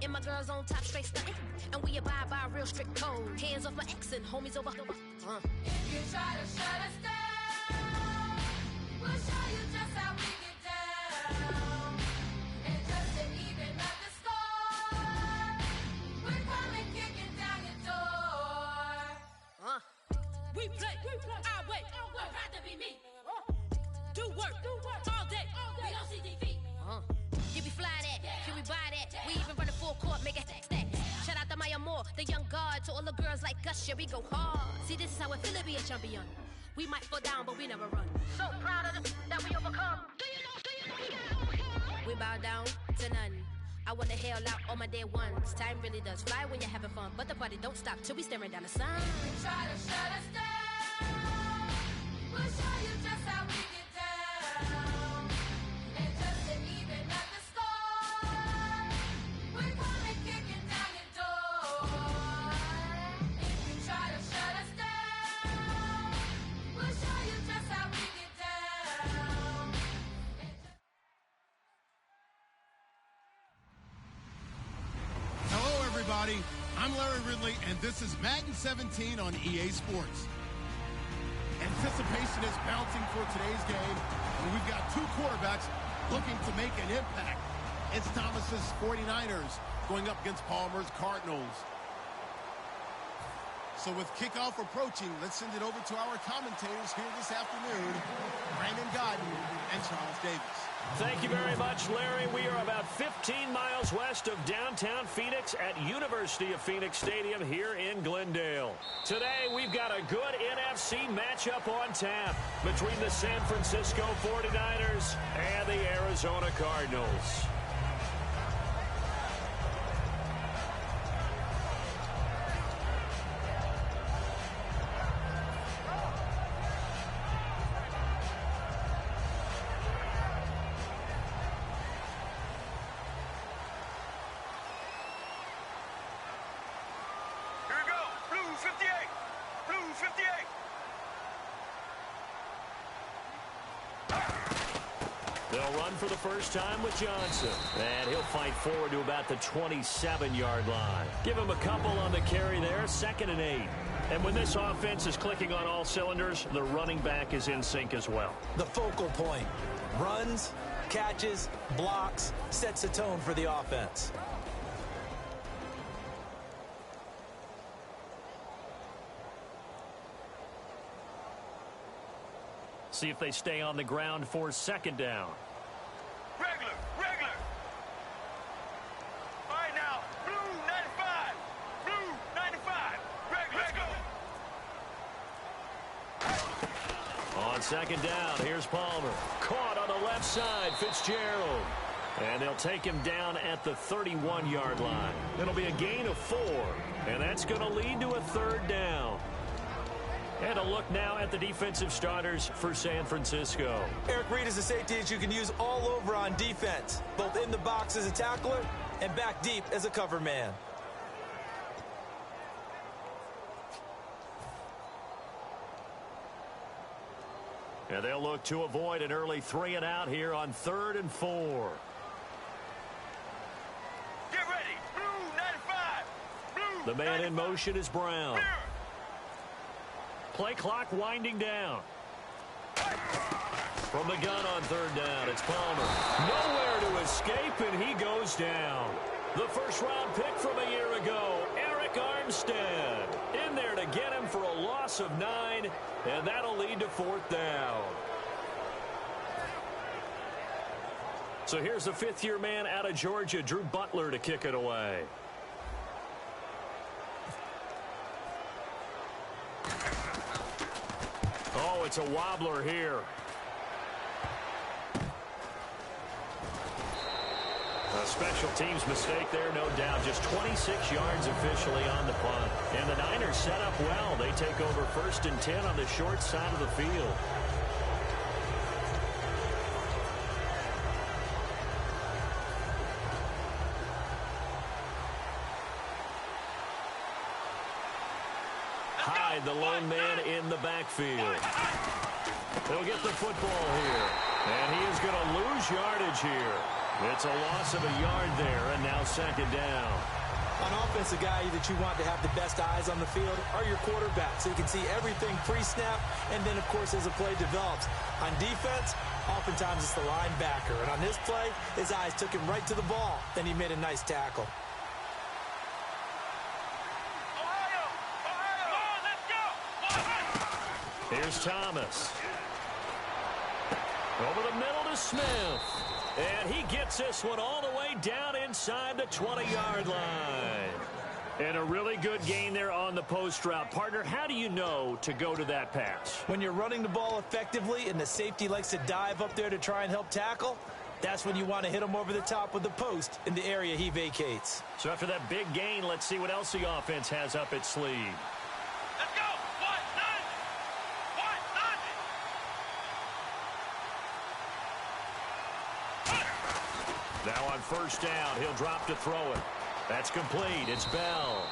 And my girls on top straight stunting. And we abide by a real strict code. Hands off my ex and homies over. If you try to shut us down, we'll show you just how we get down. And just to even up the score, we're coming kicking down your door. We play our way. I'd rather be me. Do work all day. We don't see defeat. Can we fly that? Can we buy that? We even run a full court, make it stack. Shout out to Maya Moore, the young guard. To all the girls like us, yeah, we go hard. See, this is how it feel to be a champion. We might fall down, but we never run. So proud of that we overcome. Do you know we gotta overcome? We bow down to none. I wanna hail out all my day ones. Time really does fly when you're having fun, but the party don't stop till we staring down the sun. If you try to shut us down, we'll show you just how we get down. And just to even up the score, we're coming kicking down your door. If you try to shut us down, we'll show you just how we get down. Hello, everybody. I'm Larry Ridley, and this is Madden 17 on EA Sports. Anticipation is bouncing for today's game, and we've got two quarterbacks looking to make an impact. It's Thomas's 49ers going up against Palmer's Cardinals. So with kickoff approaching, let's send it over to our commentators here this afternoon, Brandon Godden and Charles Davis. Thank you very much, Larry. We are about 15 miles west of downtown Phoenix at University of Phoenix Stadium here in Glendale. Today, we've got a good NFC matchup on tap between the San Francisco 49ers and the Arizona Cardinals. They'll run for the first time with Johnson. And he'll fight forward to about the 27-yard line. Give him a couple on the carry there, 2nd and 8. And when this offense is clicking on all cylinders, the running back is in sync as well. The focal point. Runs, catches, blocks, sets the tone for the offense. See if they stay on the ground for 2nd down. Regular. All right, now, blue 95, regular. On 2nd down, here's Palmer. Caught on the left side, Fitzgerald. And they'll take him down at the 31-yard line. It'll be a gain of 4, and that's going to lead to a 3rd down. And a look now at the defensive starters for San Francisco. Eric Reid is a safety that you can use all over on defense, both in the box as a tackler and back deep as a cover man. And they'll look to avoid an early 3-and-out here on 3rd and 4. Get ready, blue 95, The man in motion is Brown. Play clock winding down. From the gun on 3rd down, it's Palmer. Nowhere to escape, and he goes down. The first-round pick from a year ago, Eric Armstead. In there to get him for a loss of 9, and that'll lead to 4th down. So here's the 5th-year man out of Georgia, Drew Butler, to kick it away. Oh, it's a wobbler here. A special teams mistake there, no doubt. Just 26 yards officially on the punt. And the Niners set up well. They take over 1st and 10 on the short side of the field. Hyde, the lone man in the backfield. He'll get the football here. And he is going to lose yardage here. It's a loss of a yard there, and now second down. On offense, the guy that you want to have the best eyes on the field are your quarterbacks, so you can see everything pre-snap, and then, of course, as the play develops. On defense, oftentimes it's the linebacker, and on this play, his eyes took him right to the ball. Then he made a nice tackle. Ohio! Ohio! Come on, let's go! Here's Thomas. Over the middle to Smith. And he gets this one all the way down inside the 20-yard line. And a really good gain there on the post route. Partner, how do you know to go to that pass? When you're running the ball effectively and the safety likes to dive up there to try and help tackle, that's when you want to hit him over the top of the post in the area he vacates. So after that big gain, let's see what else the offense has up its sleeve. Let's go! What? Nothing! What? Nothing! Now on first down, he'll drop to throw it. That's complete. It's Bell.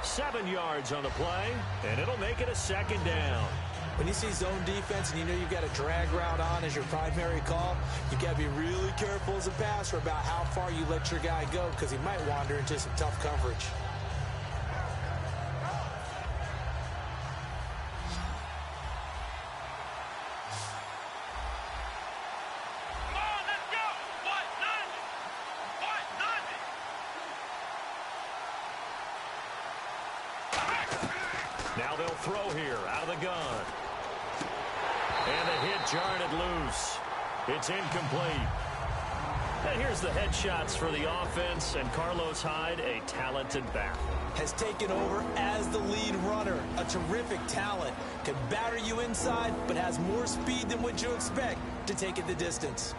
7 yards on the play, and it'll make it a second down. When you see zone defense and you know you've got a drag route on as your primary call, you got to be really careful as a passer about how far you let your guy go because he might wander into some tough coverage. Come on, let's go! What? Nothing! What? Nothing! Now they'll throw here out of the gun. And the hit jarred it loose. It's incomplete. And here's the headshots for the offense, and Carlos Hyde, a talented back. Has taken over as the lead runner. A terrific talent. Can batter you inside, but has more speed than what you expect to take it the distance.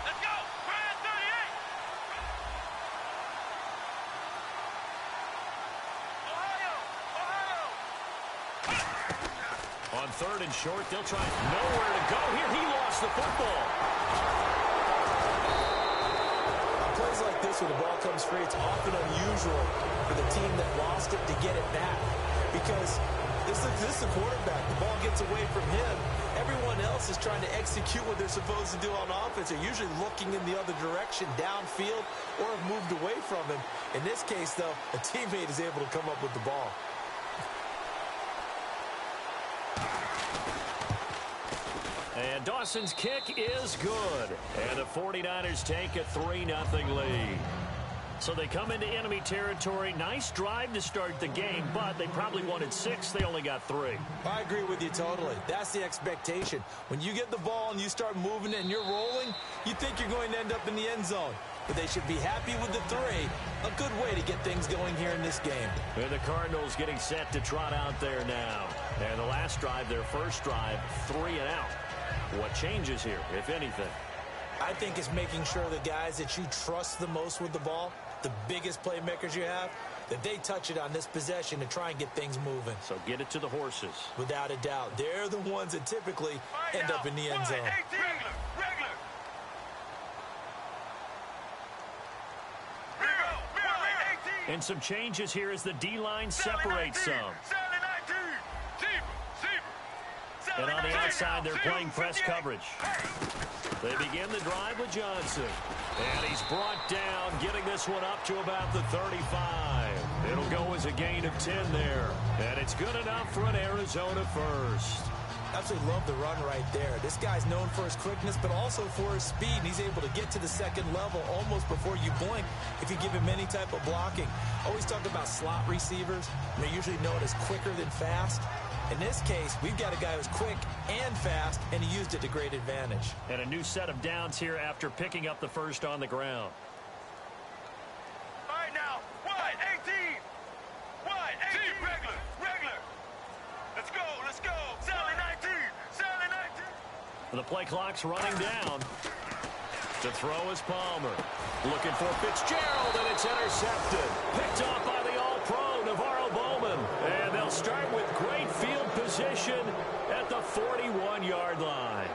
Let's go! Brand 38! Ohio! Ohio! On third and short, they'll try nowhere to go. Here, he lost the football. On plays like this where the ball comes free, it's often unusual for the team that lost it to get it back because this is the quarterback. The ball gets away from him. Everyone else is trying to execute what they're supposed to do on offense. They're usually looking in the other direction, downfield, or have moved away from him. In this case, though, a teammate is able to come up with the ball. And Dawson's kick is good. And the 49ers take a 3-0 lead. So they come into enemy territory. Nice drive to start the game, but they probably wanted 6. They only got 3. I agree with you totally. That's the expectation. When you get the ball and you start moving it and you're rolling, you think you're going to end up in the end zone. But they should be happy with the 3. A good way to get things going here in this game. And the Cardinals getting set to trot out there now. And the last drive, their first drive, 3 and out. What changes here, if anything? I think it's making sure the guys that you trust the most with the ball, the biggest playmakers you have, that they touch it on this possession to try and get things moving. So get it to the horses. Without a doubt. They're the ones that typically end up in the end zone. Regular! And some changes here as the D-line separates some. And on the outside, they're playing press coverage. They begin the drive with Johnson. And he's brought down, getting this one up to about the 35. It'll go as a gain of 10 there. And it's good enough for an Arizona first. Absolutely love the run right there. This guy's known for his quickness, but also for his speed. And he's able to get to the second level almost before you blink if you give him any type of blocking. Always talk about slot receivers. They're usually known as quicker than fast. In this case, we've got a guy who's quick and fast, and he used it to great advantage. And a new set of downs here after picking up the first on the ground. All right, now, wide, 18. Wide, 18. Regular. Let's go. Sally 19. The play clock's running down. To throw is Palmer. Looking for Fitzgerald, and it's intercepted. Picked off by the All-Pro, Navarro Bowman. And they'll start with great field position at the 41-yard line.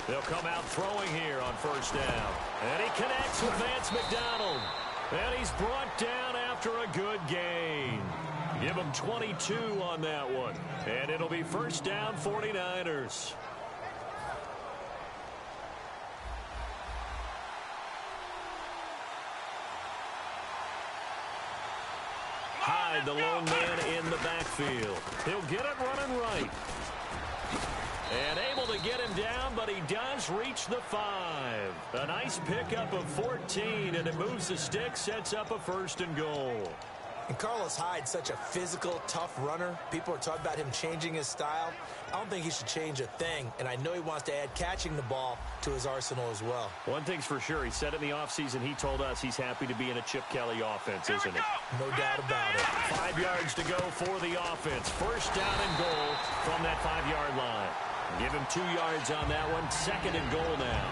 They'll come out throwing here on first down. And he connects with Vance McDonald. And he's brought down after a good gain. Give him 22 on that one. And it'll be first down 49ers. Hyde, the lone man in the backfield. He'll get it running right. And able to get him down, but he does reach the 5. A nice pickup of 14, and it moves the stick, sets up a first and goal. And Carlos Hyde's such a physical, tough runner. People are talking about him changing his style. I don't think he should change a thing, and I know he wants to add catching the ball to his arsenal as well. One thing's for sure, he said in the offseason he told us he's happy to be in a Chip Kelly offense, isn't he? No doubt about it. 5 yards to go for the offense. First down and goal from that 5-yard line. Give him 2 yards on that one. Second and goal now.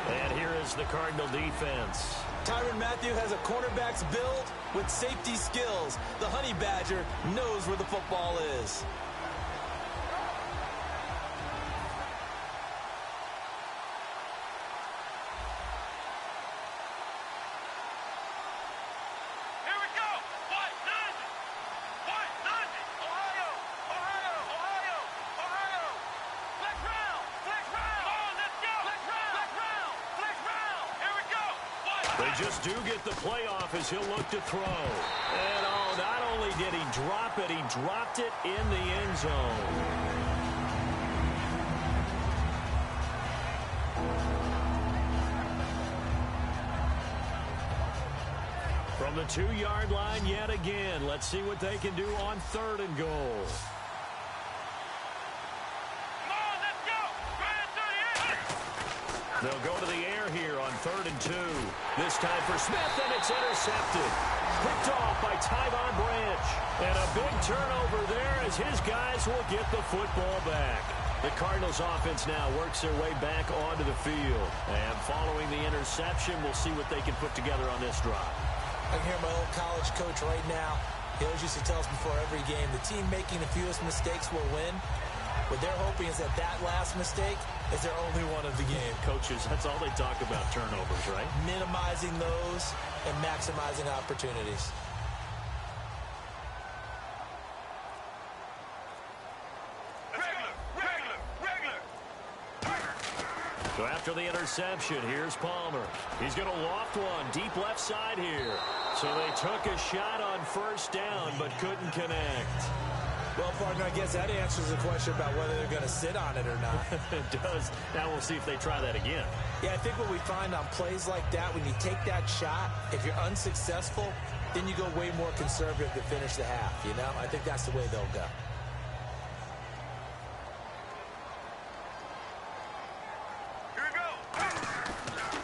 And here is the Cardinal defense. Tyrann Mathieu has a cornerback's build with safety skills. The Honey Badger knows where the football is. They just do get the playoff as he'll look to throw. And oh, not only did he drop it, he dropped it in the end zone. From the 2-yard line yet again. Let's see what they can do on third and goal. They'll go to the air here on 3rd and 2. This time for Smith, and it's intercepted. Picked off by Tyvon Branch. And a big turnover there as his guys will get the football back. The Cardinals offense now works their way back onto the field. And following the interception, we'll see what they can put together on this drive. I can hear my old college coach right now. He always used to tell us before every game, the team making the fewest mistakes will win. What they're hoping is that that last mistake is their only one of the game. Coaches, that's all they talk about, turnovers, right? Minimizing those and maximizing opportunities. So after the interception, here's Palmer. He's going to loft one deep left side here. So they took a shot on first down but couldn't connect. Well, partner, I guess that answers the question about whether they're going to sit on it or not. It does. Now we'll see if they try that again. Yeah, I think what we find on plays like that, when you take that shot, if you're unsuccessful, then you go way more conservative to finish the half, you know? I think that's the way they'll go. Here we go.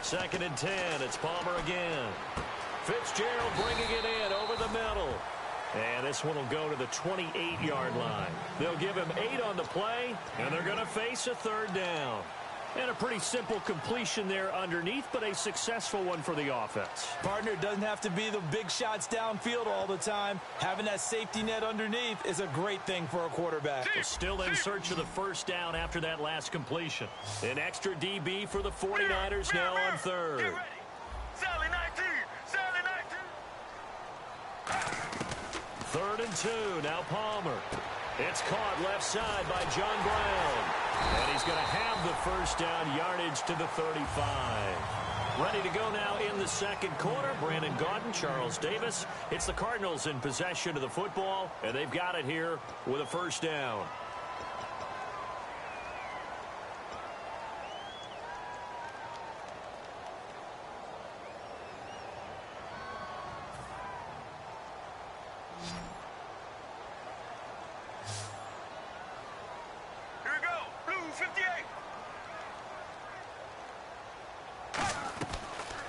2nd and 10. It's Palmer again. Fitzgerald bringing it in over the middle. And this one will go to the 28-yard line. They'll give him 8 on the play, and they're going to face a 3rd down. And a pretty simple completion there underneath, but a successful one for the offense. Partner, it doesn't have to be the big shots downfield all the time. Having that safety net underneath is a great thing for a quarterback. They're still in search of the first down after that last completion. An extra DB for the 49ers now on 3rd. Get ready. Sally 19. Sally 19. 3rd and 2. Now Palmer. It's caught left side by John Brown. And he's going to have the first down, yardage to the 35. Ready to go now in the second quarter. Brandon Gaudin, Charles Davis. It's the Cardinals in possession of the football, and they've got it here with a first down. 58.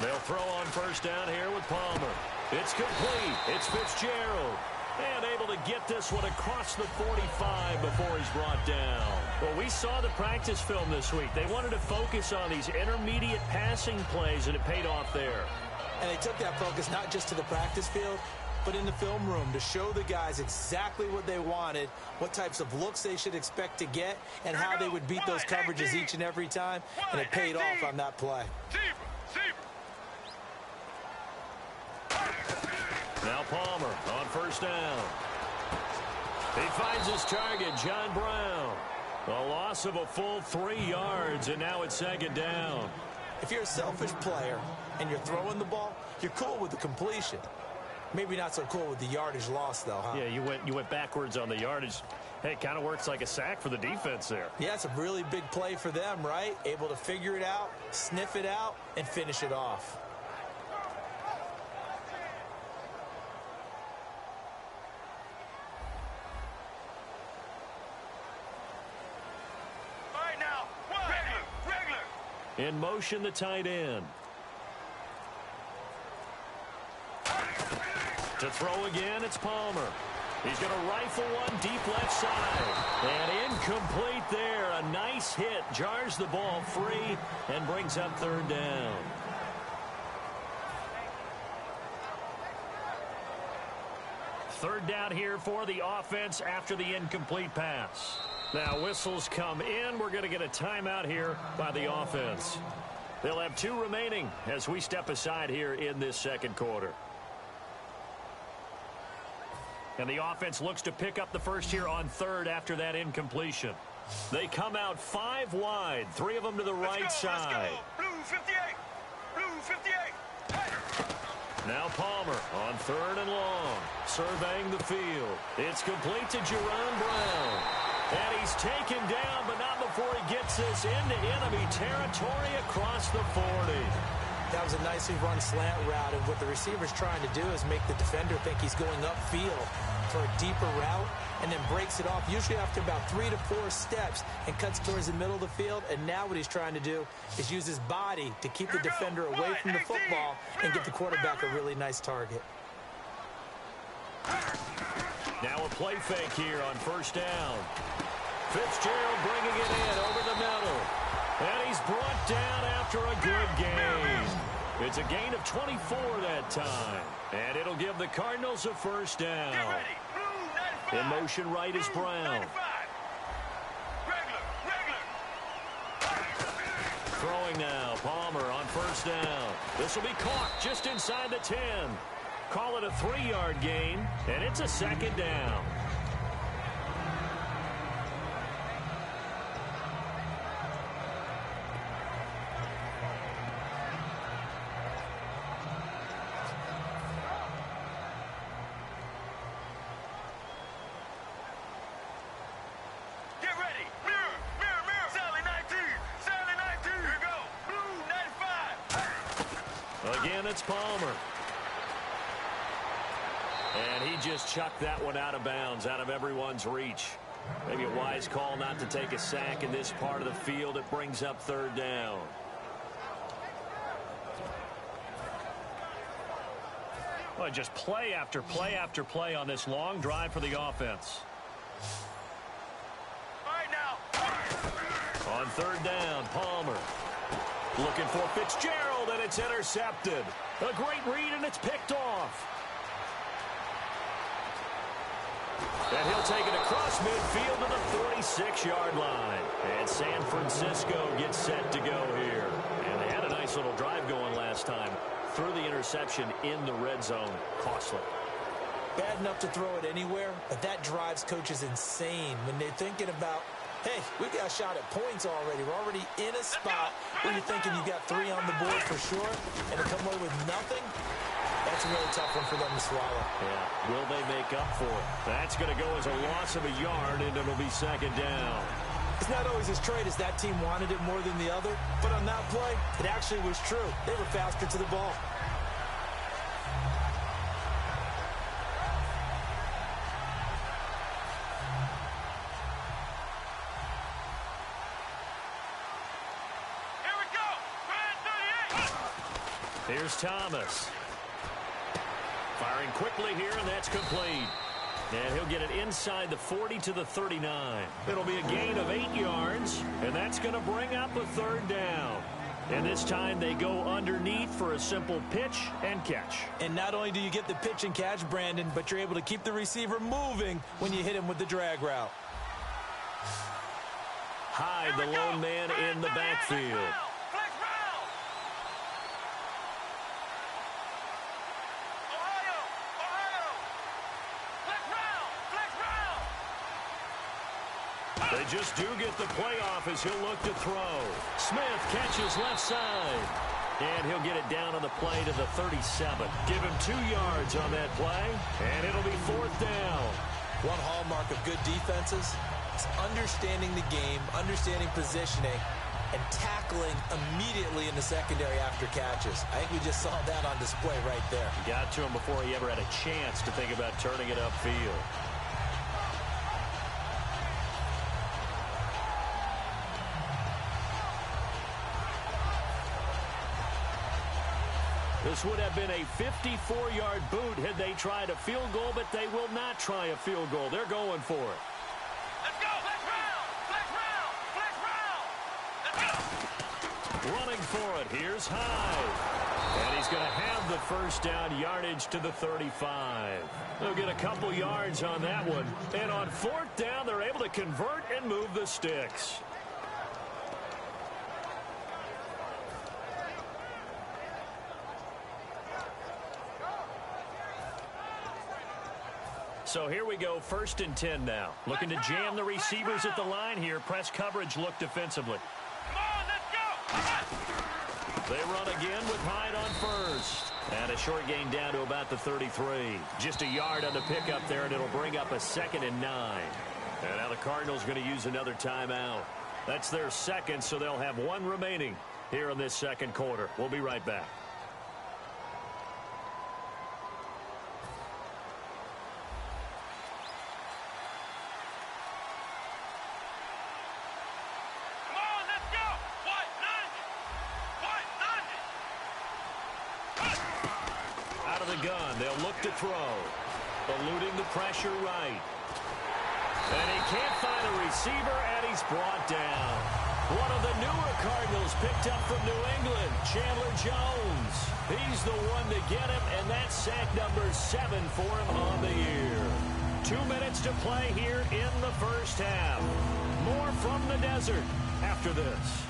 They'll throw on first down here with Palmer. It's complete. It's Fitzgerald. And able to get this one across the 45 before he's brought down. Well, we saw the practice film this week. They wanted to focus on these intermediate passing plays, and it paid off there. And they took that focus not just to the practice field, but in the film room to show the guys exactly what they wanted, what types of looks they should expect to get, and how they would beat those coverages each and every time. And it paid off on that play. Now Palmer on first down. He finds his target, John Brown. A loss of a full 3 yards, and now it's second down. If you're a selfish player and you're throwing the ball, you're cool with the completion. Maybe not so cool with the yardage loss, though, huh? Yeah, you went backwards on the yardage. Hey, it kind of works like a sack for the defense there. Yeah, it's a really big play for them, right? Able to figure it out, sniff it out, and finish it off. In motion, the tight end. To throw again, it's Palmer. He's going to rifle one deep left side. And incomplete there. A nice hit. Jars the ball free and brings up third down. Third down here for the offense after the incomplete pass. Now whistles come in. We're going to get a timeout here by the offense. They'll have 2 remaining as we step aside here in this second quarter. And the offense looks to pick up the first here on third after that incompletion. They come out 5 wide, 3 of them to the right side. Blue 58. Blue 58. Now Palmer on third and long, surveying the field. It's complete to Jerron Brown. And he's taken down, but not before he gets this into enemy territory across the 40. That was a nicely run slant route, and what the receiver's trying to do is make the defender think he's going upfield for a deeper route, and then breaks it off, usually after about 3 to 4 steps, and cuts towards the middle of the field. And now what he's trying to do is use his body to keep the defender away from the football and give the quarterback a really nice target. Now a play fake here on first down. Fitzgerald bringing it in over the middle. And he's brought down after a good gain. It's a gain of 24 that time. And it'll give the Cardinals a first down. In motion right is Brown. Throwing now, Palmer on first down. This will be caught just inside the 10. Call it a 3-yard gain, and it's a second down. Get ready. Mirror, mirror, mirror. Sally 19. Sally 19. Here we go. Blue 95. Again, it's Palmer. And he just chucked that one out of bounds, out of everyone's reach. Maybe a wise call not to take a sack in this part of the field. It brings up third down. Well, just play after play after play on this long drive for the offense. All right, now. On third down, Palmer. Looking for Fitzgerald, and it's intercepted. A great read, and it's picked off. And he'll take it across midfield to the 46-yard line. And San Francisco gets set to go here. And they had a nice little drive going last time. Threw the interception in the red zone. Costly. Bad enough to throw it anywhere, but that drives coaches insane when they're thinking about, hey, we got a shot at points already. We're already in a spot where you're thinking you got 3 on the board for sure, and to come away with nothing, that's a really tough one for them to swallow. Yeah, will they make up for it? That's going to go as a loss of a yard, and it'll be second down. It's not always as straight as that team wanted it more than the other, but on that play, it actually was true. They were faster to the ball. Here's Thomas. Firing quickly here, and that's complete. And he'll get it inside the 40 to the 39. It'll be a gain of 8 yards, and that's going to bring up a third down. And this time they go underneath for a simple pitch and catch. And not only do you get the pitch and catch, Brandon, but you're able to keep the receiver moving when you hit him with the drag route. Hyde, the lone man in the backfield. They just do get the playoff as he'll look to throw. Smith catches left side. And he'll get it down on the play to the 37. Give him 2 yards on that play, and it'll be 4th down. One hallmark of good defenses is understanding the game, understanding positioning, and tackling immediately in the secondary after catches. I think we just saw that on display right there. He got to him before he ever had a chance to think about turning it upfield. This would have been a 54-yard boot had they tried a field goal, but they will not try a field goal. They're going for it. Let's go! Flex round! Flex round! Flex round! Let's go! Running for it. Here's Hyde. And he's going to have the first down yardage to the 35. They'll get a couple yards on that one. And on 4th down, they're able to convert and move the sticks. So here we go, 1st and 10 now. Looking to jam the receivers at the line here. Press coverage look defensively. Come on, let's go! They run again with Hyde on 1st. And a short gain down to about the 33. Just a yard on the pickup there, and it'll bring up a 2nd and 9. And now the Cardinals going to use another timeout. That's their second, so they'll have 1 remaining here in this second quarter. We'll be right back. Gun. They'll look to throw. Eluding the pressure right. And he can't find a receiver, and he's brought down. One of the newer Cardinals picked up from New England, Chandler Jones. He's the one to get him, and that's sack number 7 for him on the year. 2 minutes to play here in the first half. More from the desert after this.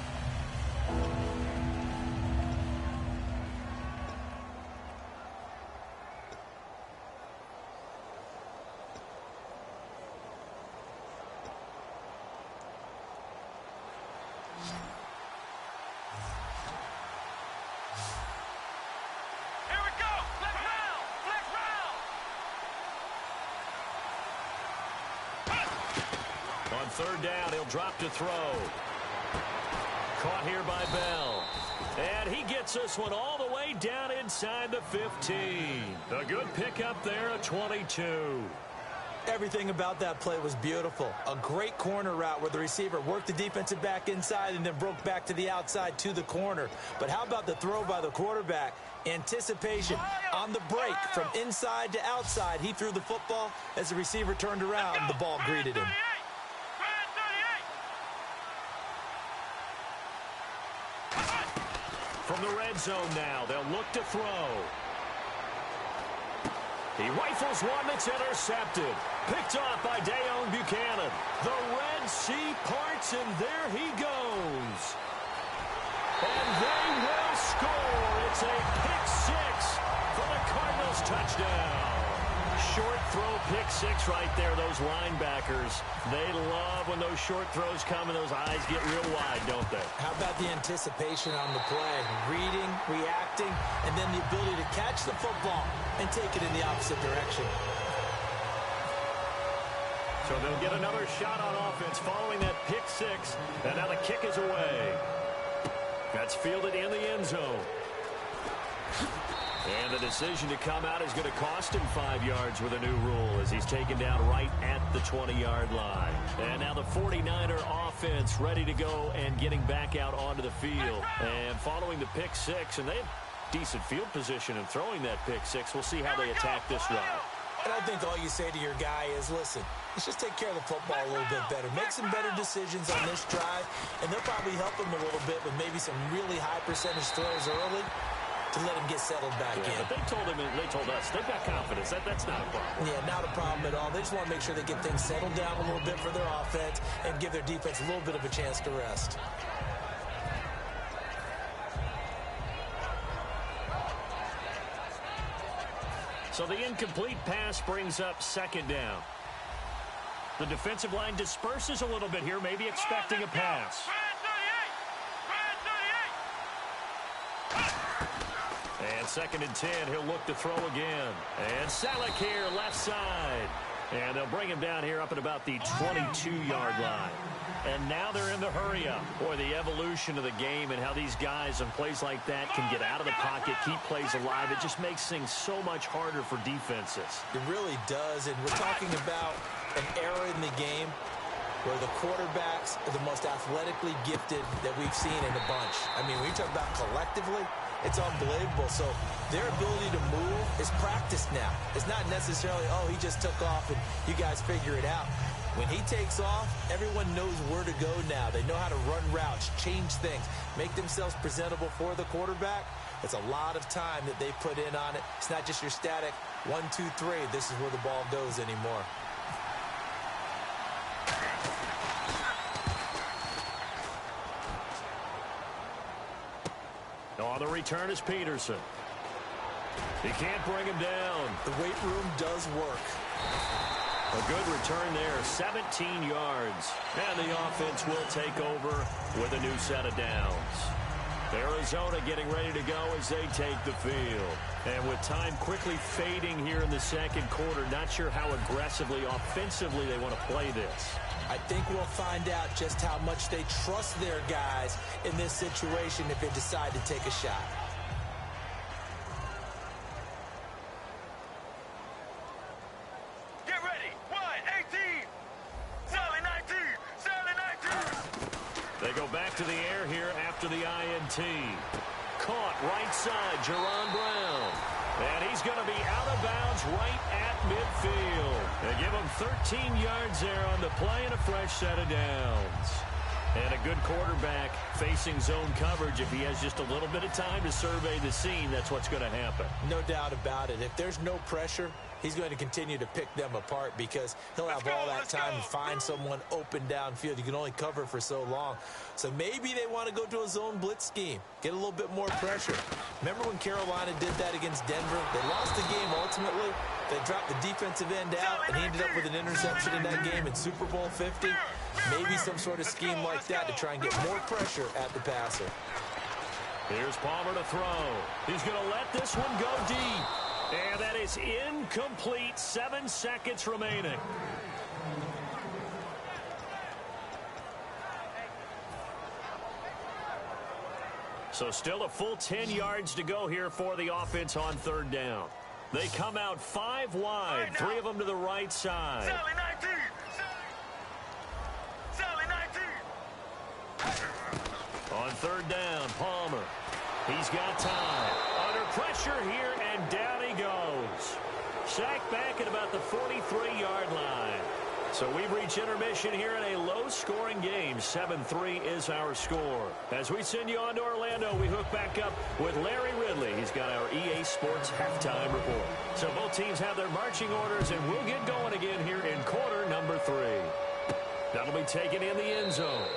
On 3rd down, he'll drop to throw. Caught here by Bell. And he gets this one all the way down inside the 15. A good pickup there, a 22. Everything about that play was beautiful. A great corner route where the receiver worked the defensive back inside and then broke back to the outside to the corner. But how about the throw by the quarterback? Anticipation on the break from inside to outside. He threw the football as the receiver turned around and the ball greeted him. From the red zone now, they'll look to throw. He rifles one that's intercepted. Picked off by Deone Bucannon. The Red Sea parts, and there he goes. And they will score. It's a pick-6 for the Cardinals touchdown. Short throw pick-6 right there. Those linebackers, they love when those short throws come and those eyes get real wide, don't they? How about the anticipation on the play? Reading, reacting, and then the ability to catch the football and take it in the opposite direction. So they'll get another shot on offense following that pick-6, and now the kick is away. That's fielded in the end zone. And the decision to come out is going to cost him 5 yards with a new rule as he's taken down right at the 20-yard line. And now the 49er offense ready to go and getting back out onto the field. And following the pick-6, and decent field position and throwing that pick six. We'll see how they attack this drive. And I think all you say to your guy is, listen, let's just take care of the football a little bit better. Make some better decisions on this drive, and they'll probably help him a little bit with maybe some really high percentage throws early to let him get settled back in. But they told us they've got confidence. That's not a problem. Yeah, not a problem at all. They just want to make sure they get things settled down a little bit for their offense and give their defense a little bit of a chance to rest. So the incomplete pass brings up second down. The defensive line disperses a little bit here, maybe expecting a pass. And 2nd and 10, he'll look to throw again. And Salek here, left side. And they'll bring him down here up at about the 22-yard line. And now they're in the hurry-up. Boy, the evolution of the game and how these guys on plays like that can get out of the pocket, keep plays alive, it just makes things so much harder for defenses. It really does, and we're talking about an era in the game where the quarterbacks are the most athletically gifted that we've seen in a bunch. I mean, when you talk about collectively, it's unbelievable. So their ability to move is practiced now. It's not necessarily, oh, he just took off and you guys figure it out. When he takes off, everyone knows where to go now. They know how to run routes, change things, make themselves presentable for the quarterback. It's a lot of time that they put in on it. It's not just your static 1, 2, 3. This is where the ball goes anymore. On the return is Peterson. He can't bring him down. The weight room does work. A good return there, 17 yards. And the offense will take over with a new set of downs. Arizona getting ready to go as they take the field. And with time quickly fading here in the second quarter, not sure how aggressively, offensively they want to play this. I think we'll find out just how much they trust their guys in this situation if they decide to take a shot. Get ready. 1, 18. Sally 19. Sally 19. They go back to the air here after the INT. Caught right side, Jerron Brown. And he's going to be out of bounds right at midfield. They give him 13 yards there on the play and a fresh set of downs. And a good quarterback facing zone coverage. If he has just a little bit of time to survey the scene, that's what's going to happen. No doubt about it. If there's no pressure, he's going to continue to pick them apart because he'll have all that time to find someone open downfield. You can only cover for so long. So maybe they want to go to a zone blitz scheme, get a little bit more pressure. Remember when Carolina did that against Denver? They lost the game ultimately. They dropped the defensive end out, and he ended up with an interception in that game in Super Bowl 50. Maybe some sort of scheme like that to try and get more pressure at the passer. Here's Palmer to throw. He's going to let this one go deep. And that is incomplete. 7 seconds remaining. So still a full 10 yards to go here for the offense on third down. They come out 5 wide, 3 of them to the right side. Sally 19. Sally 19. On third down, Palmer. He's got time. Under pressure here, and down he goes. Sacked back at about the 43-yard line. So we've reached intermission here in a low-scoring game. 7-3 is our score. As we send you on to Orlando, we hook back up with Larry Ridley. He's got our EA Sports halftime report. So both teams have their marching orders, and we'll get going again here in quarter number 3. That'll be taken in the end zone.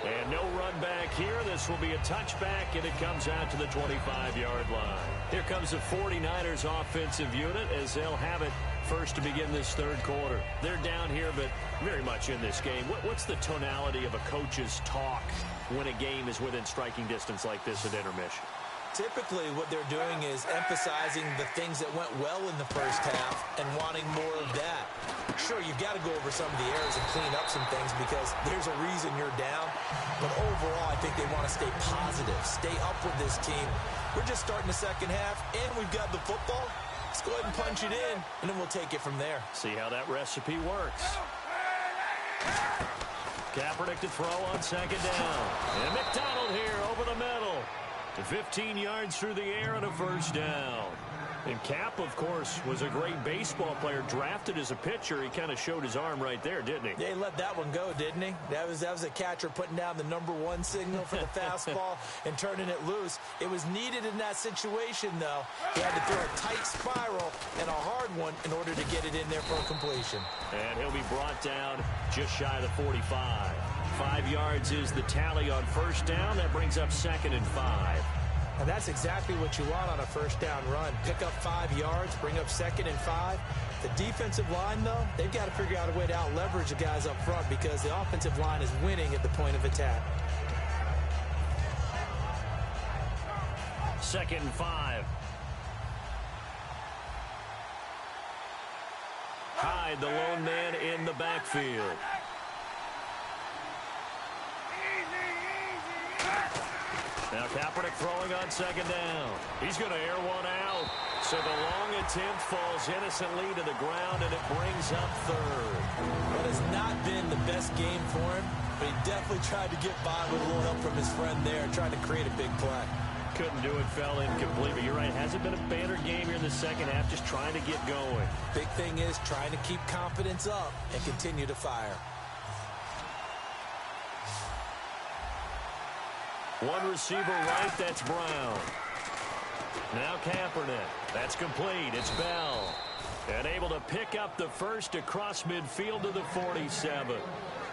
And no run back here. This will be a touchback, and it comes out to the 25-yard line. Here comes the 49ers offensive unit as they'll have it first to begin this third quarter. They're down here, but very much in this game. What's the tonality of a coach's talk when a game is within striking distance like this at intermission? Typically, what they're doing is emphasizing the things that went well in the first half and wanting more of that. Sure, you've got to go over some of the errors and clean up some things because there's a reason you're down. But overall, I think they want to stay positive, stay up with this team. We're just starting the second half, and we've got the football. Let's go ahead and punch it in, and then we'll take it from there. See how that recipe works. Kaepernick to throw on second down. And McDonald here over the middle. 15 yards through the air and a first down. And Cap, of course, was a great baseball player, drafted as a pitcher. He kind of showed his arm right there, didn't he? Yeah, he let that one go, didn't he? That was a catcher putting down the #1 signal for the fastball and turning it loose. It was needed in that situation, though. He had to throw a tight spiral and a hard one in order to get it in there for a completion. And he'll be brought down just shy of the 45. 5 yards is the tally on first down. That brings up 2nd and 5. And that's exactly what you want on a first down run. Pick up 5 yards, bring up 2nd and 5. The defensive line, though, they've got to figure out a way to out-leverage the guys up front because the offensive line is winning at the point of attack. 2nd and 5. Hyde, the lone man in the backfield. Now Kaepernick throwing on 2nd down. He's going to air one out. So the long attempt falls innocently to the ground, and it brings up 3rd. That has not been the best game for him, but he definitely tried to get by with a little help from his friend there, trying to create a big play. Couldn't do it, fell incomplete. But you're right, hasn't been a banner game here in the second half, just trying to get going. Big thing is trying to keep confidence up and continue to fire. One receiver right, that's Brown. Now Kaepernick. That's complete. It's Bell. And able to pick up the first across midfield to the 47.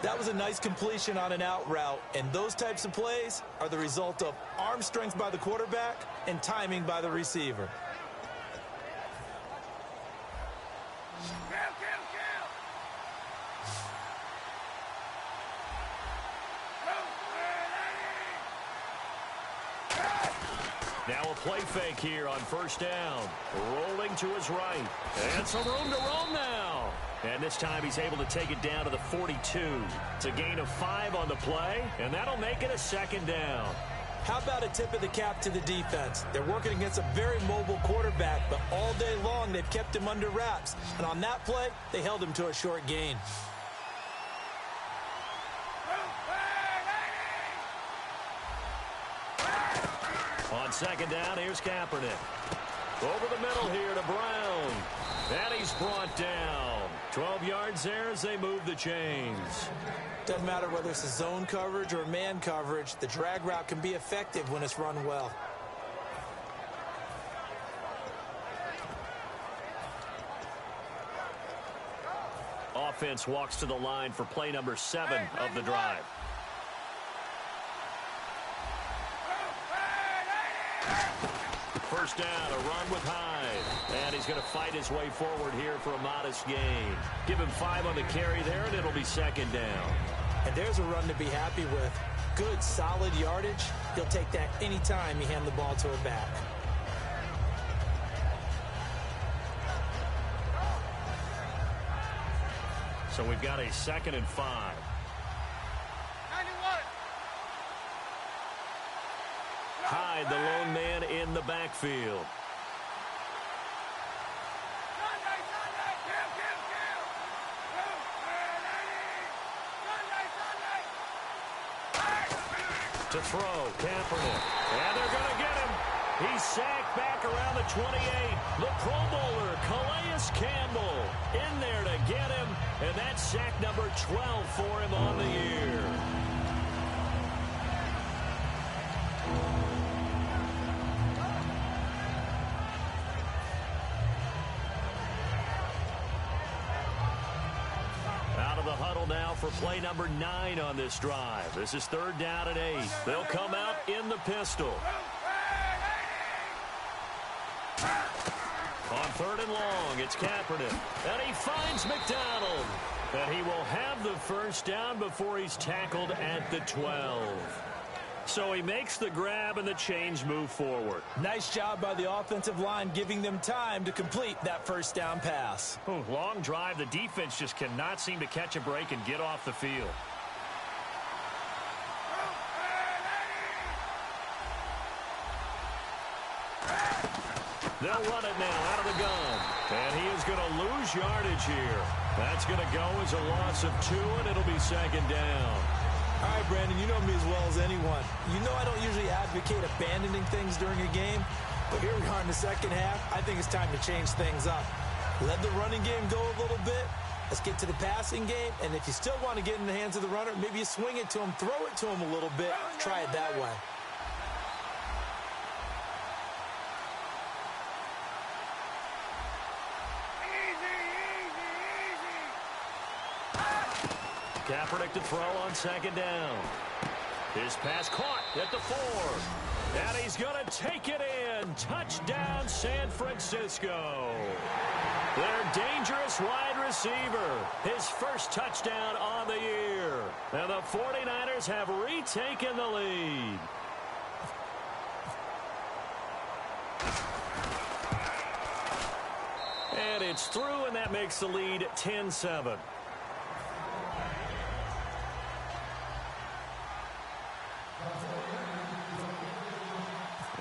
That was a nice completion on an out route, and those types of plays are the result of arm strength by the quarterback and timing by the receiver. Now a play fake here on first down. Rolling to his right. And some room to roam now. And this time he's able to take it down to the 42. It's a gain of 5 on the play, and that'll make it a 2nd down. How about a tip of the cap to the defense? They're working against a very mobile quarterback, but all day long they've kept him under wraps. And on that play, they held him to a short gain. On 2nd down, here's Kaepernick. Over the middle here to Brown. And he's brought down. 12 yards there as they move the chains. Doesn't matter whether it's a zone coverage or man coverage, the drag route can be effective when it's run well. Offense walks to the line for play number 7 of the drive. First down, a run with Hyde. And he's going to fight his way forward here for a modest gain. Give him 5 on the carry there, and it'll be 2nd down. And there's a run to be happy with. Good, solid yardage. He'll take that anytime you hand the ball to a back. So we've got a 2nd and 5. 91. Hyde, the lone man in the backfield. To throw, Kaepernick. And they're going to get him. He's sacked back around the 28. The Pro Bowler, Calais Campbell, in there to get him. And that's sack number 12 for him on the year. Out of the huddle now for play number 9 on this drive. This is 3rd down and 8. They'll come out in the pistol. On 3rd and long, it's Kaepernick. And he finds McDonald. And he will have the first down before he's tackled at the 12. So he makes the grab and the chains move forward. Nice job by the offensive line giving them time to complete that first down pass. Ooh, long drive. The defense just cannot seem to catch a break and get off the field. They'll run it now out of the gun. And he is going to lose yardage here. That's going to go as a loss of 2, and it'll be 2nd down. All right, Brandon, you know me as well as anyone. You know I don't usually advocate abandoning things during a game, but here we are in the second half. I think it's time to change things up. Let the running game go a little bit. Let's get to the passing game, and if you still want to get in the hands of the runner, maybe you swing it to him, throw it to him a little bit, try it that way. Kaepernick to throw on second down. His pass caught at the 4. And he's going to take it in. Touchdown, San Francisco. Their dangerous wide receiver. His first touchdown on the year. And the 49ers have retaken the lead. And it's through, and that makes the lead 10-7.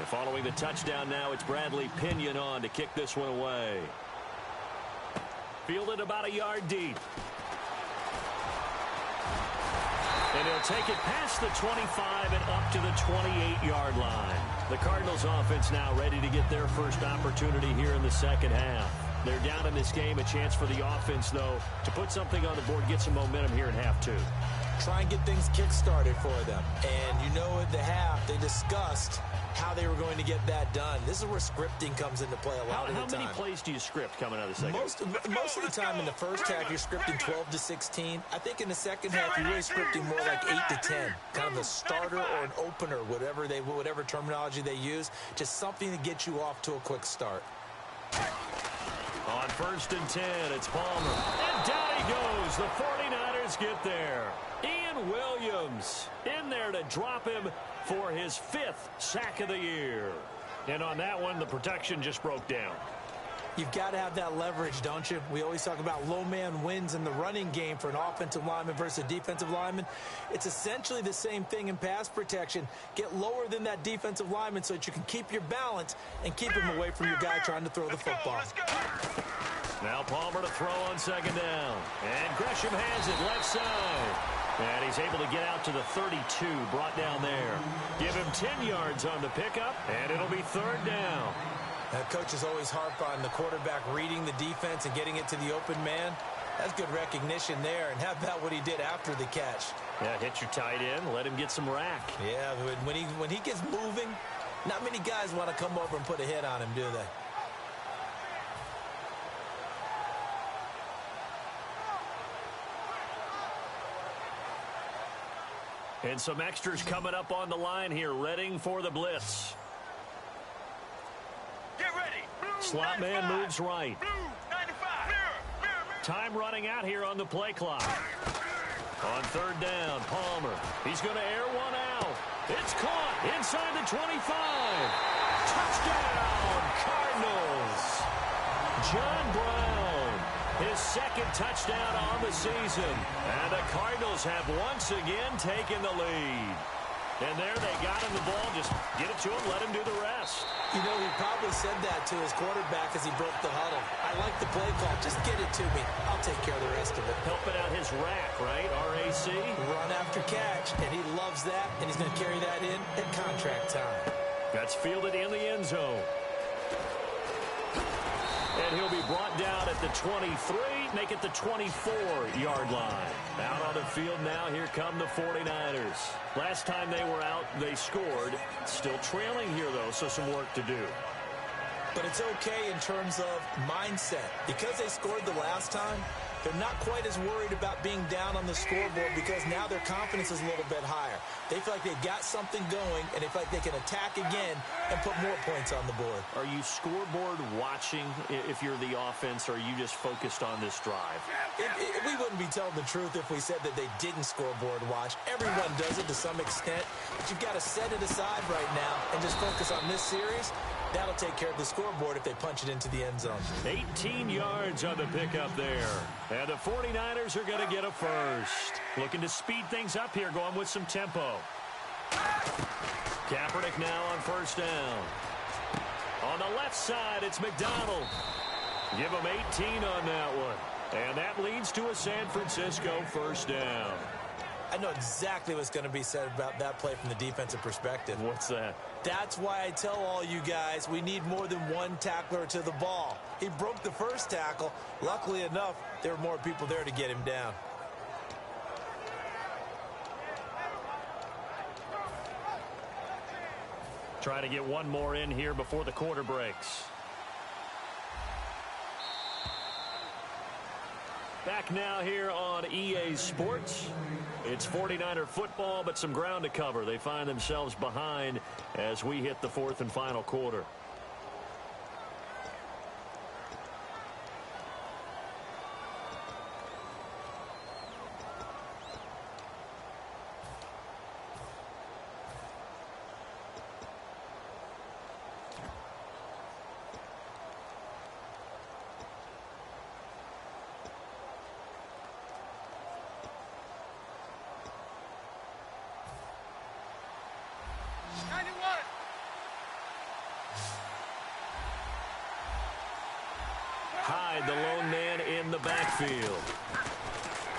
Following the touchdown now, it's Bradley Pinion on to kick this one away. Fielded about a yard deep. And he'll take it past the 25 and up to the 28-yard line. The Cardinals offense now ready to get their first opportunity here in the second half. They're down in this game. A chance for the offense, though, to put something on the board, get some momentum here in half 2. Try and get things kick-started for them. And you know at the half, they discussed how they were going to get that done. This is where scripting comes into play a lot of the time. How many plays do you script coming out of the second half? Most of the time in the first half, you're scripting 12 to 16. I think in the second half, you're really scripting more like 8 to 10. Kind of a starter or an opener, whatever terminology they use. Just something to get you off to a quick start. On 1st and 10, it's Palmer. And down he goes. The 49ers get there. Ian Williams in there to drop him for his 5th sack of the year. And on that one, the protection just broke down. You've got to have that leverage, don't you? We always talk about low man wins in the running game for an offensive lineman versus a defensive lineman. It's essentially the same thing in pass protection. Get lower than that defensive lineman so that you can keep your balance and keep him away from your guy trying to throw the football. Now Palmer to throw on second down. And Gresham has it left side. And he's able to get out to the 32, brought down there. Give him 10 yards on the pickup, and it'll be 3rd down. Coaches always harp on the quarterback reading the defense and getting it to the open man. That's good recognition there. And how about what he did after the catch? Yeah, hit your tight end, let him get some rack. Yeah, when he gets moving, not many guys want to come over and put a hit on him, do they? And some extras coming up on the line here, readying for the blitz. Get ready. Blue, Slot 95. man moves right. Blue, 95. Mirror. Time running out here on the play clock. On 3rd down, Palmer. He's going to air one out. It's caught inside the 25. Touchdown, Cardinals. John Brown, his 2nd touchdown on the season. And the Cardinals have once again taken the lead. And there they got him the ball. Just get it to him, let him do the rest. You know, he probably said that to his quarterback as he broke the huddle. I like the play call. Just get it to me. I'll take care of the rest of it. Helping out his rack, right? RAC. Run after catch. And he loves that. And he's going to carry that in at contract time. That's fielded in the end zone. And he'll be brought down at the 23, make it the 24-yard line. Out on the field now, here come the 49ers. Last time they were out, they scored. Still trailing here, though, so some work to do. But it's okay in terms of mindset. Because they scored the last time, they're not quite as worried about being down on the scoreboard because now their confidence is a little bit higher. They feel like they've got something going, and they feel like they can attack again and put more points on the board. Are you scoreboard watching if you're the offense, or are you just focused on this drive? We wouldn't be telling the truth if we said that they didn't scoreboard watch. Everyone does it to some extent, but you've got to set it aside right now and just focus on this series. That'll take care of the scoreboard if they punch it into the end zone. 18 yards on the pickup there. And the 49ers are going to get a first. Looking to speed things up here, going with some tempo. Kaepernick now on 1st down. On the left side, it's McDonald. Give him 18 on that one. And that leads to a San Francisco 1st down. I know exactly what's going to be said about that play from the defensive perspective. What's that? That's why I tell all you guys we need more than one tackler to the ball. He broke the first tackle. Luckily enough, there were more people there to get him down. Try to get one more in here before the quarter breaks. Back now here on EA Sports. It's 49er football, but some ground to cover. They find themselves behind as we hit the fourth and final quarter. Hyde, the lone man in the backfield.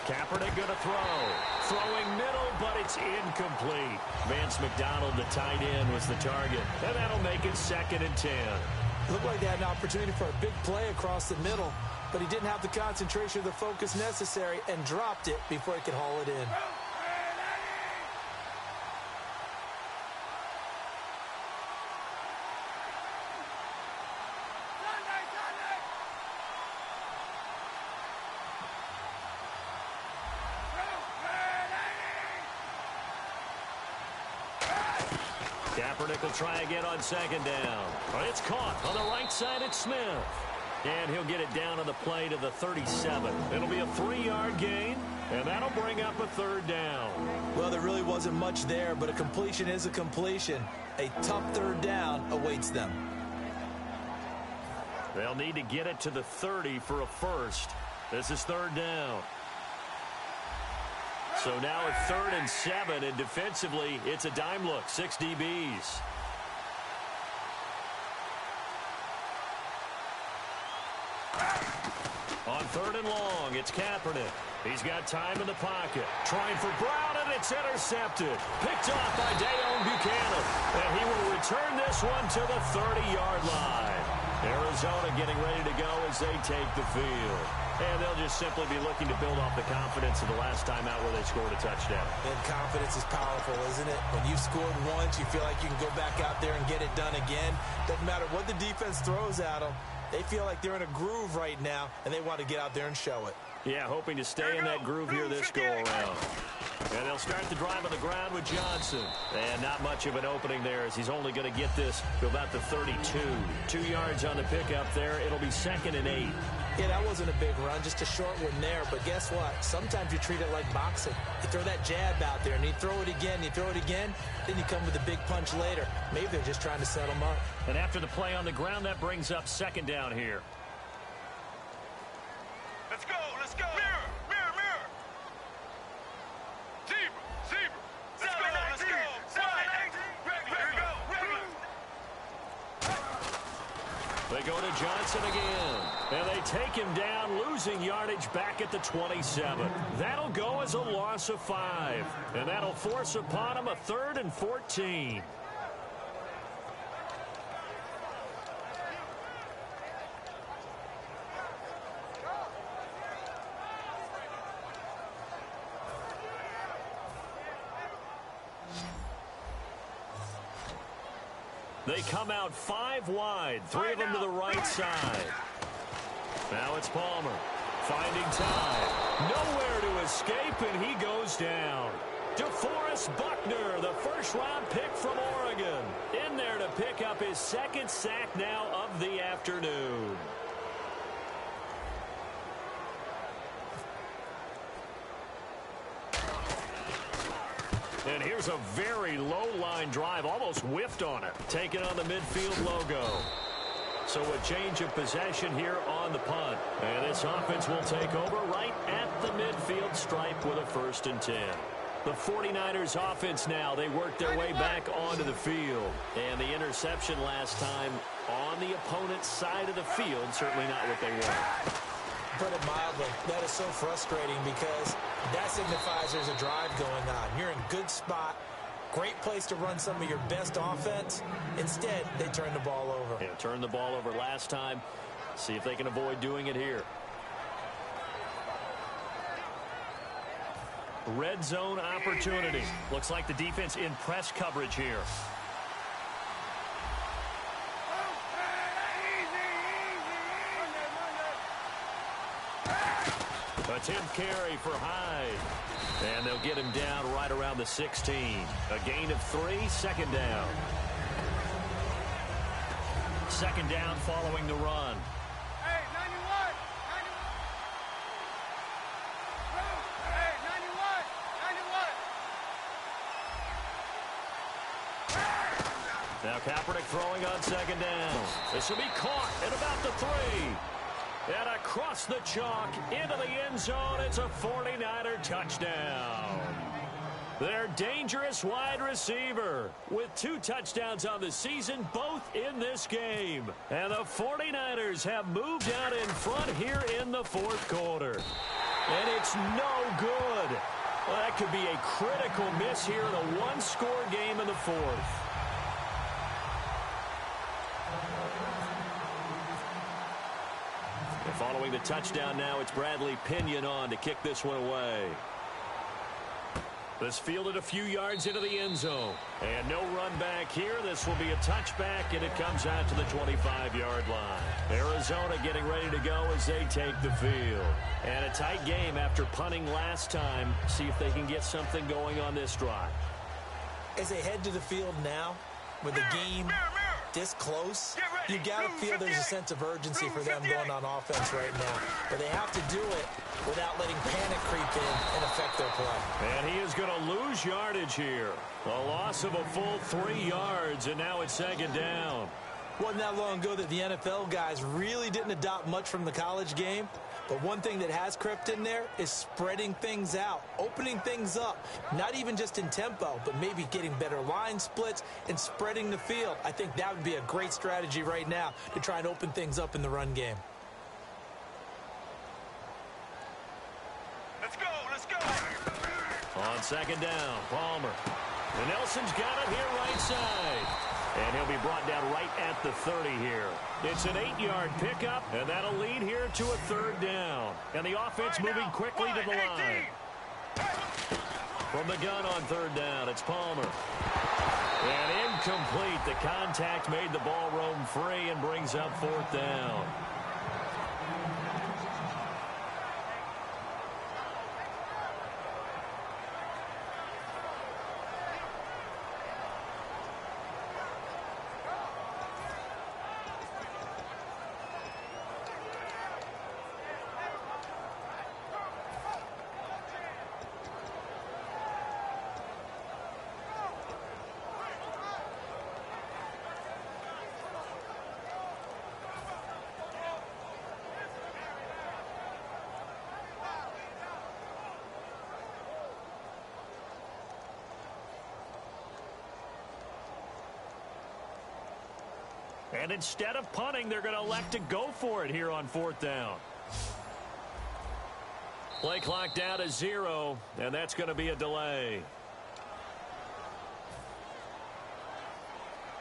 Kaepernick going to throw. Throwing middle, but it's incomplete. Vance McDonald, the tight end, was the target. And that'll make it 2nd and 10. Looked like they had an opportunity for a big play across the middle, but he didn't have the concentration or the focus necessary and dropped it before he could haul it in. Kaepernick will try again on 2nd down. It's caught on the right side. It's Smith. And he'll get it down on the play to the 37. It'll be a 3-yard gain, and that'll bring up a 3rd down. Well, there really wasn't much there, but a completion is a completion. A tough 3rd down awaits them. They'll need to get it to the 30 for a first. This is 3rd down. So now it's 3rd and 7, and defensively, it's a dime look, 6 DBs. On 3rd and long, it's Kaepernick. He's got time in the pocket. Trying for Brown, and it's intercepted. Picked off by Dayon Buchanan. And he will return this one to the 30-yard line. Arizona getting ready to go as they take the field. And they'll just simply be looking to build off the confidence of the last time out where they scored a touchdown. And confidence is powerful, isn't it? When you've scored once, you feel like you can go back out there and get it done again. Doesn't matter what the defense throws at them. They feel like they're in a groove right now, and they want to get out there and show it. Yeah, hoping to stay in that groove here this go-around. And they'll start the drive on the ground with Johnson. And not much of an opening there as he's only going to get this to about the 32. 2 yards on the pickup there. It'll be 2nd and 8. Yeah, that wasn't a big run, just a short one there. But guess what? Sometimes you treat it like boxing. You throw that jab out there, and you throw it again, then you come with a big punch later. Maybe they're just trying to set them up. And after the play on the ground, that brings up 2nd down here. Let's go, let's go. Mirror, mirror, mirror. Zebra, zebra. Let's go, let's go. 7-18. Regular, here we go, regular. They go to Johnson again. And they take him down, losing yardage back at the 27. That'll go as a loss of 5. And that'll force upon him a 3rd and 14. They come out 5 wide, 3 of them to the right side. Now it's Palmer, finding time. Nowhere to escape, and he goes down. DeForest Buckner, the first-round pick from Oregon, in there to pick up his 2nd sack now of the afternoon. And here's a very low-line drive, almost whiffed on it, taking on the midfield logo. So a change of possession here on the punt. And this offense will take over right at the midfield stripe with a 1st and 10. The 49ers offense now, they work their way back onto the field. And the interception last time on the opponent's side of the field, certainly not what they want. put it mildly. That is so frustrating because that signifies there's a drive going on. You're in good spot. Great place to run some of your best offense. Instead, they turn the ball over. Yeah, turned the ball over last time. See if they can avoid doing it here. Red zone opportunity. Looks like the defense in press coverage here. Attempt carry for Hyde. And they'll get him down right around the 16. A gain of 3, second down. Second down following the run. Hey, 91! 91! Hey, 91! 91! Now Kaepernick throwing on second down. This will be caught at about the 3. And across the chalk into the end zone. It's a 49er touchdown. Their dangerous wide receiver with 2 touchdowns on the season, both in this game. And the 49ers have moved out in front here in the fourth quarter. And it's no good. Well, that could be a critical miss here in a one-score game in the fourth. And following the touchdown now, it's Bradley Pinion on to kick this one away. This fielded a few yards into the end zone. And no run back here. This will be a touchback, and it comes out to the 25-yard line. Arizona getting ready to go as they take the field. And a tight game after punting last time. See if they can get something going on this drive. As they head to the field now, with the game this close, you got to feel there's a sense of urgency for them going on offense right now. But they have to do it without letting panic creep in and affect their play. And he is going to lose yardage here. A loss of a full 3 yards, and now it's second down. Wasn't that long ago that the NFL guys really didn't adopt much from the college game. But one thing that has crept in there is spreading things out, opening things up, not even just in tempo, but maybe getting better line splits and spreading the field. I think that would be a great strategy right now to try and open things up in the run game. Let's go, let's go! On second down, Palmer. And Nelson's got it here right side. And he'll be brought down right at the 30 here. It's an 8-yard pickup, and that'll lead here to a third down. And the offense moving quickly to the line. From the gun on third down, it's Palmer. And incomplete. The contact made the ball roam free and brings up fourth down. And instead of punting, they're going to elect to go for it here on fourth down. Play clock down to 0, and that's going to be a delay.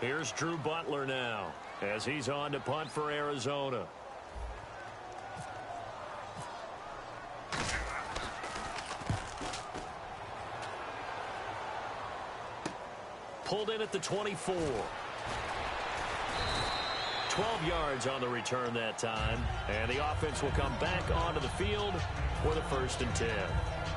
Here's Drew Butler now as he's on to punt for Arizona. Pulled in at the 24. 12 yards on the return that time. And the offense will come back onto the field for the 1st and 10.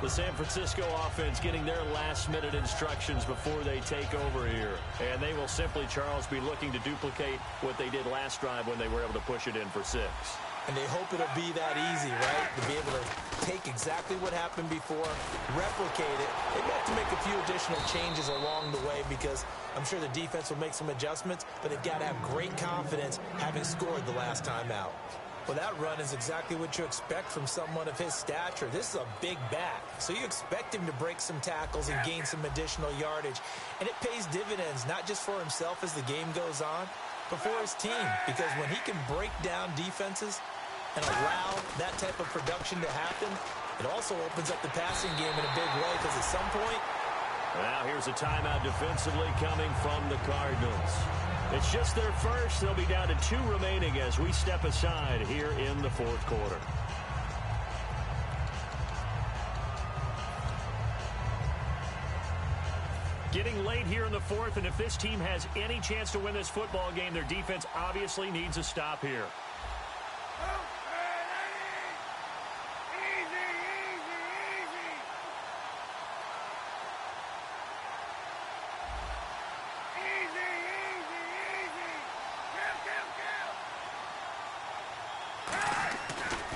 The San Francisco offense getting their last-minute instructions before they take over here. And they will simply, Charles, be looking to duplicate what they did last drive when they were able to push it in for 6. And they hope it'll be that easy, right? To be able to take exactly what happened before, replicate it. They may have to make a few additional changes along the way because I'm sure the defense will make some adjustments, but they've got to have great confidence having scored the last time out. Well, that run is exactly what you expect from someone of his stature. This is a big back, so you expect him to break some tackles and gain some additional yardage. And it pays dividends, not just for himself as the game goes on, but for his team, because when he can break down defenses, and allow that type of production to happen, it also opens up the passing game in a big way because at some point... Now here's a timeout defensively coming from the Cardinals. It's just their first. They'll be down to 2 remaining as we step aside here in the fourth quarter. Getting late here in the fourth, and if this team has any chance to win this football game, their defense obviously needs a stop here.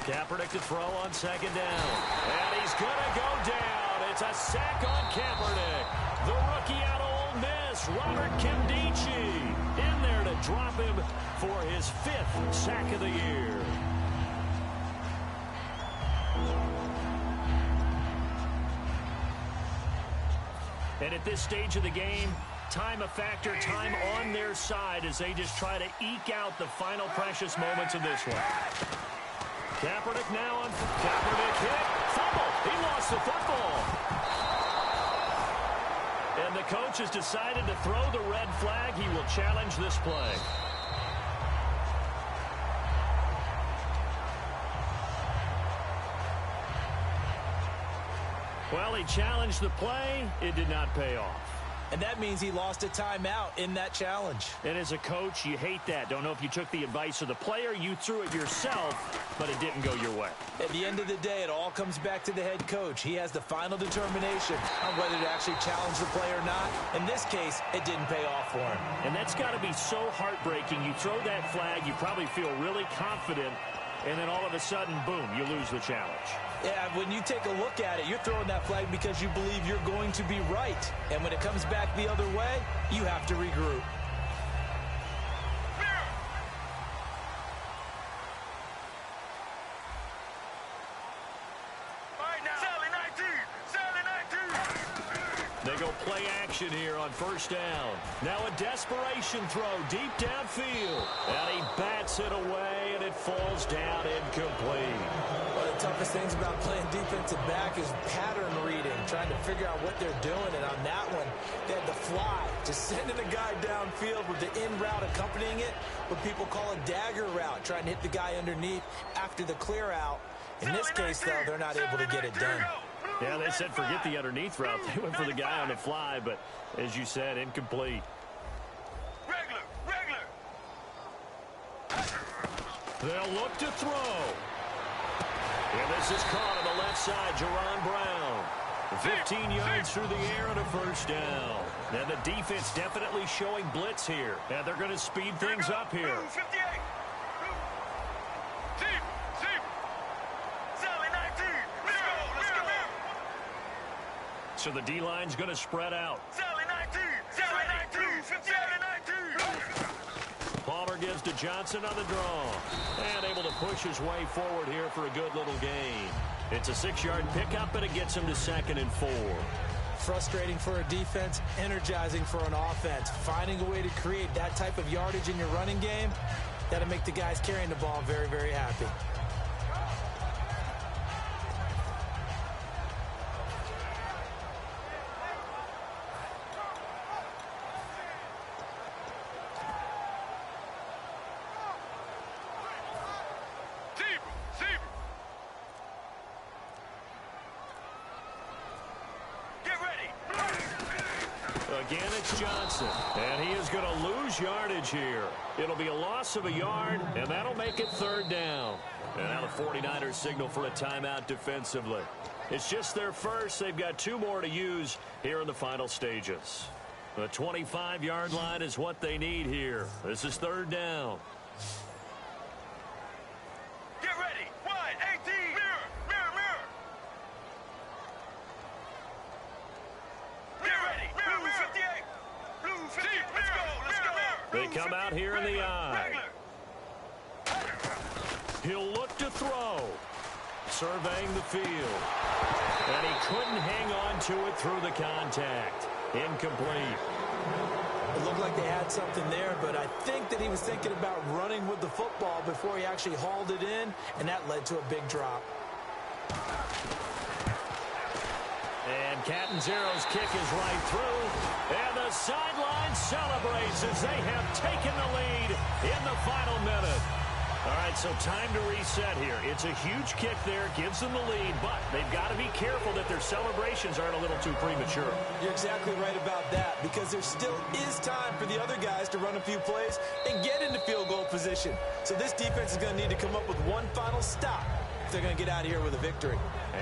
Kaepernick to throw on second down. And he's going to go down. It's a sack on Kaepernick. The rookie out of Ole Miss, Robert Nkemdiche, in there to drop him for his 5th sack of the year. And at this stage of the game, time a factor, time on their side as they just try to eke out the final precious moments of this one. Kaepernick now on. Kaepernick hit. Fumble. He lost the football. And the coach has decided to throw the red flag. He will challenge this play. Well, he challenged the play. It did not pay off. And that means he lost a timeout in that challenge. And as a coach, you hate that. Don't know if you took the advice of the player, you threw it yourself, but it didn't go your way. At the end of the day, it all comes back to the head coach. He has the final determination on whether to actually challenge the play or not. In this case, it didn't pay off for him. And that's got to be so heartbreaking. You throw that flag, you probably feel really confident, and then all of a sudden, boom, you lose the challenge. Yeah, when you take a look at it, you're throwing that flag because you believe you're going to be right. And when it comes back the other way, you have to regroup. They go play action here on first down. Now a desperation throw deep downfield. And he bats it away, and it falls down incomplete. One of the toughest things about playing defensive back is pattern reading, trying to figure out what they're doing. And on that one, they had the fly, just sending a guy downfield with the in route accompanying it, what people call a dagger route, trying to hit the guy underneath after the clear out. In this case, though, they're not able to get it done. Yeah, they said forget the underneath route. They went for the guy on the fly, but as you said, incomplete. Regular. They'll look to throw. And this is caught on the left side, Jaron Brown. 15 yards through the air and a first down. And the defense definitely showing blitz here. And they're going to speed things up here. 58. So the D-line's going to spread out. Palmer gives to Johnson on the draw. And able to push his way forward here for a good little gain. It's a 6-yard pickup, and it gets him to 2nd and 4. Frustrating for a defense, energizing for an offense. Finding a way to create that type of yardage in your running game, that'll make the guys carrying the ball very, very happy. Again, it's Johnson, and he is going to lose yardage here. It'll be a loss of a yard, and that'll make it 3rd down. And now the 49ers signal for a timeout defensively. It's just their first. They've got 2 more to use here in the final stages. The 25-yard line is what they need here. This is 3rd down. Get ready. Wide, 18. Mirror. Get ready. Blue 58. Blue 58. Let's go. They come out here in the eye. He'll look to throw. Surveying the field. And he couldn't hang on to it through the contact. Incomplete. It looked like they had something there, but I think that he was thinking about running with the football before he actually hauled it in, and that led to a big drop. And Catanzaro's kick is right through. And the sideline celebrates as they have taken the lead in the final minute. All right, so time to reset here. It's a huge kick there, gives them the lead, but they've got to be careful that their celebrations aren't a little too premature. You're exactly right about that, because there still is time for the other guys to run a few plays and get into field goal position. So this defense is going to need to come up with one final stop if they're going to get out of here with a victory.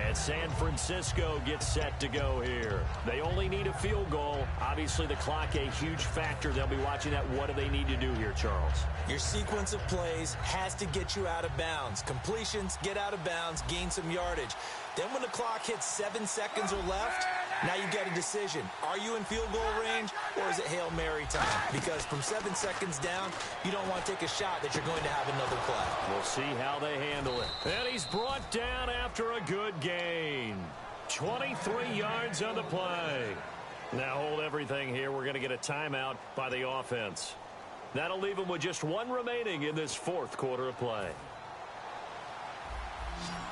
And San Francisco gets set to go here. They only need a field goal. Obviously, the clock a huge factor. They'll be watching that. What do they need to do here, Charles? Your sequence of plays has to get you out of bounds. Completions, get out of bounds, gain some yardage. Then when the clock hits 7 seconds or left, now you've got a decision. Are you in field goal range, or is it Hail Mary time? Because from 7 seconds down, you don't want to take a shot that you're going to have another play. We'll see how they handle it. And he's brought down after a good gain. 23 yards on the play. Now hold everything here. We're going to get a timeout by the offense. That'll leave them with just one remaining in this fourth quarter of play.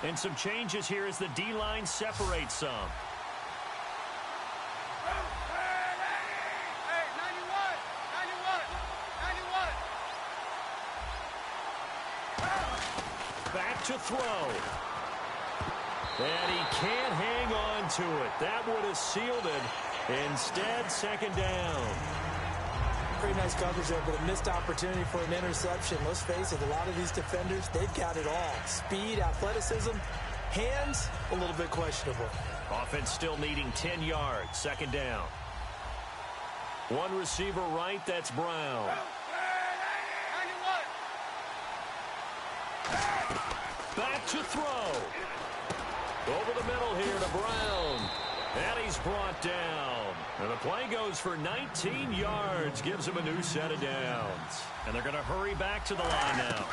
And some changes here as the D-line separates some. Back to throw. And he can't hang on to it. That would have sealed it. Instead, second down. Pretty nice coverage there, but a missed opportunity for an interception. Let's face it, a lot of these defenders, they've got it all. Speed, athleticism, hands, a little bit questionable. Offense still needing 10 yards. Second down. One receiver right, that's Brown. Back to throw. Over the middle here to Brown. And he's brought down. And the play goes for 19 yards. Gives him a new set of downs. And they're going to hurry back to the line now.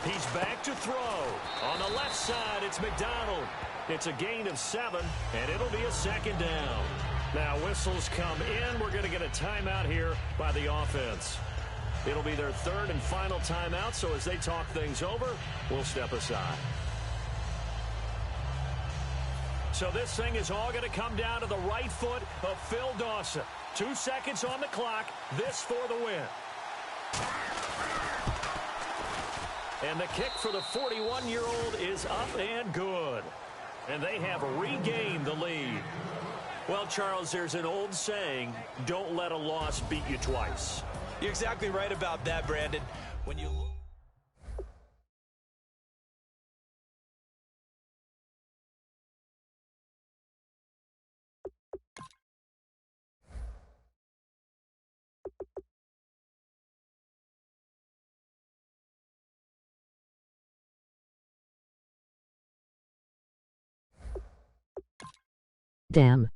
He's back to throw. On the left side, it's McDonald. It's a gain of 7, and it'll be a second down. Now whistles come in. We're going to get a timeout here by the offense. It'll be their third and final timeout, so as they talk things over, we'll step aside. So this thing is all going to come down to the right foot of Phil Dawson. 2 seconds on the clock. This for the win. And the kick for the 41-year-old is up and good. And they have regained the lead. Well, Charles, there's an old saying, don't let a loss beat you twice. You're exactly right about that, Brandon. When you look... Damn.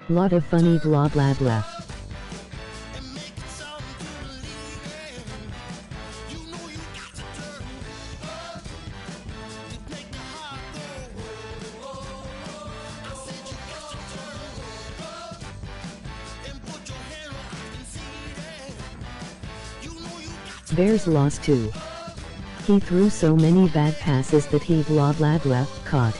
Lot of funny blah blah blah. Bears lost too. He threw so many bad passes that he blah blah blah caught.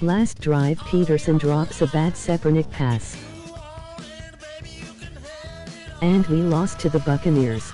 Last drive, Peterson drops a bad Kaepernick pass. And we lost to the Buccaneers.